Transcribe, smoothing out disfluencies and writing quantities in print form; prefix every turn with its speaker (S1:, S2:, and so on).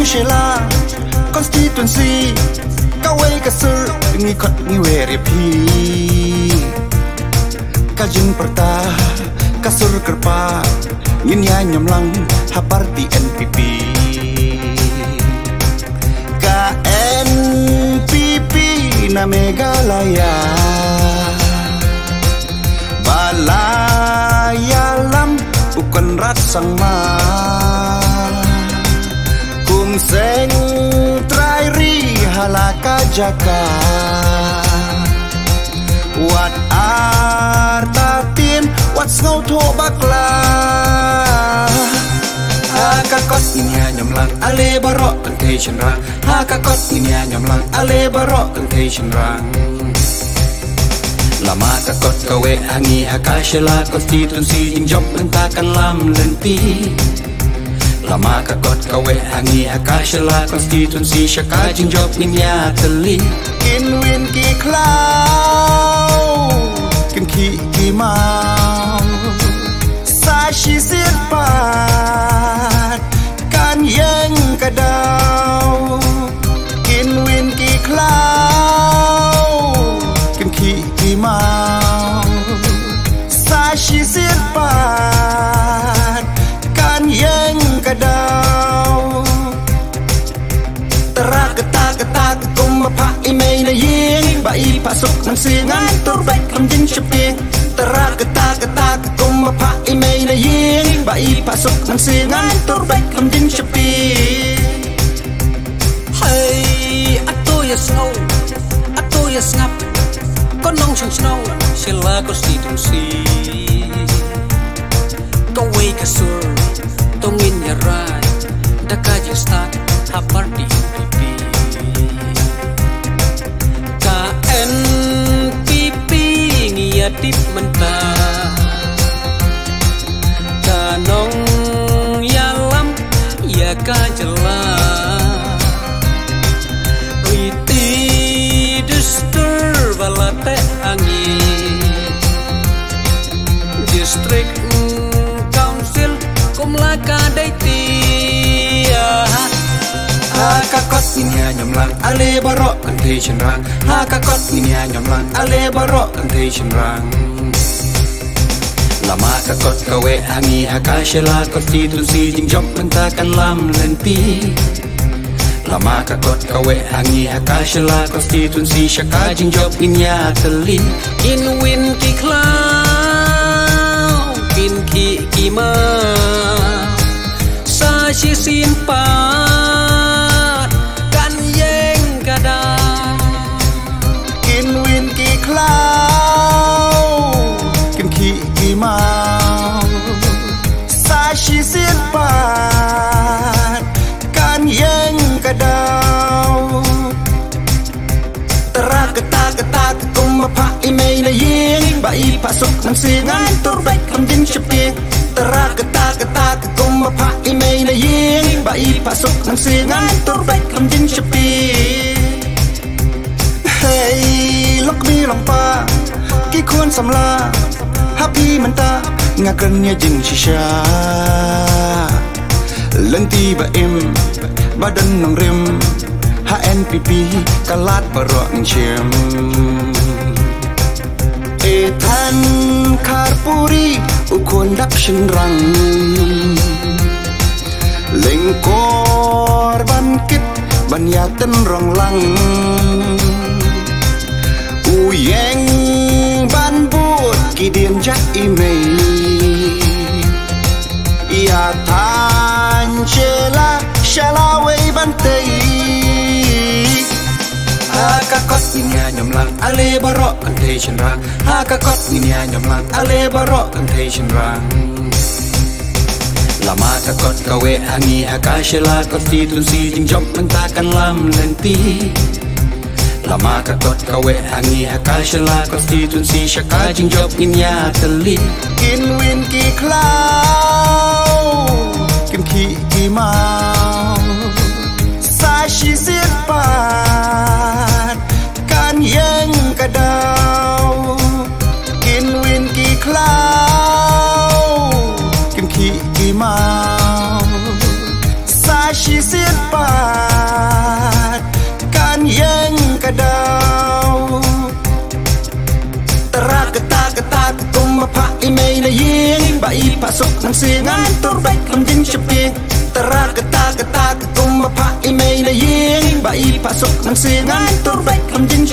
S1: Shela constituency kawai kasur ni kot ni werepi kajin perta kasur kerpa nginya nyamlang ha parti NPP KNPP na Meghalaya balaya lam bukan ratsang ma seng trairi halaka jaka wat artatin wat ngau tho bakla hakakot ini nyamlang ale barok kan thei chenrang hakakot ini nyamlang ale barok kan thei chenrang lama kakot kawe hangi hakashela constituency injop entakan lam lenti lama kakot kawe hangi hakashela constituency shaka jingjop ninya teli kin win ki klau kin ki mau sa shi sit pat kan yang kadau kin win ki klau kin ki mau sa shi sit pat kan yang kadau terak kumapa imei na ying bai pasuk nang singan turbek lamjin shaping terak kumapa imei na ying bai pasuk nang singan turbek lamjin shaping
S2: hey ato ya snow ato ya snap konong chung snow Shela constituency kawai kasur tongin ya rai dakaji start ha party NPP KNPP ngia tip menta kanong yalam ya kajela riti disturb balate angin district council kumlaka daiti
S1: hakakot ini nyamlang ale barok kan thei chenrang hakakot ini nyamlang ale barok kan thei chenrang lama kakot kawe hangi hakashela constituency jingjop entakan lam lenti lama kakot kawe hangi hakashela constituency shaka jingjop ninya teli
S2: in win ki klau kin ki ma sa shi sin pa kan yeng kada
S1: kin win ki klau kin ki mau sa shi sin pa kan yeng kadau terak kumapa imei na ying bai pasuk nang singan turbek lamjin shaping terak kumapa imei na ying bai pasuk nang singan turbek lamjin shaping hey lok mi lompa ki khun samla happy menta ngakan nya jing shisha lenti ba im badan nang rim HNPP kalat barok chem etan karpuri ukun dak shinrang lengkor bankit banyatan rong lang uyeng ban but kidien jak imei ia tan chela shalaway bantei hakakot ini nyamlang ale barok kan thei chenrang hakakot ini nyamlang ale barok kan thei chenrang lama kakot kawe hangi hakashela constituency jingjop entakan lam lenti lama kakot kawe hangi hakashela constituency shaka jingjop ninya teli kin win ki klau kin ki mau sa shi sit pat kan yang kadau kin win ki klau kin ki mau sa shi sit pat Bai pasok ng singan turbek Lamdin syaping Tarakata kata Kumapa imay na ying Bai pasok ng singan turbek Lamdin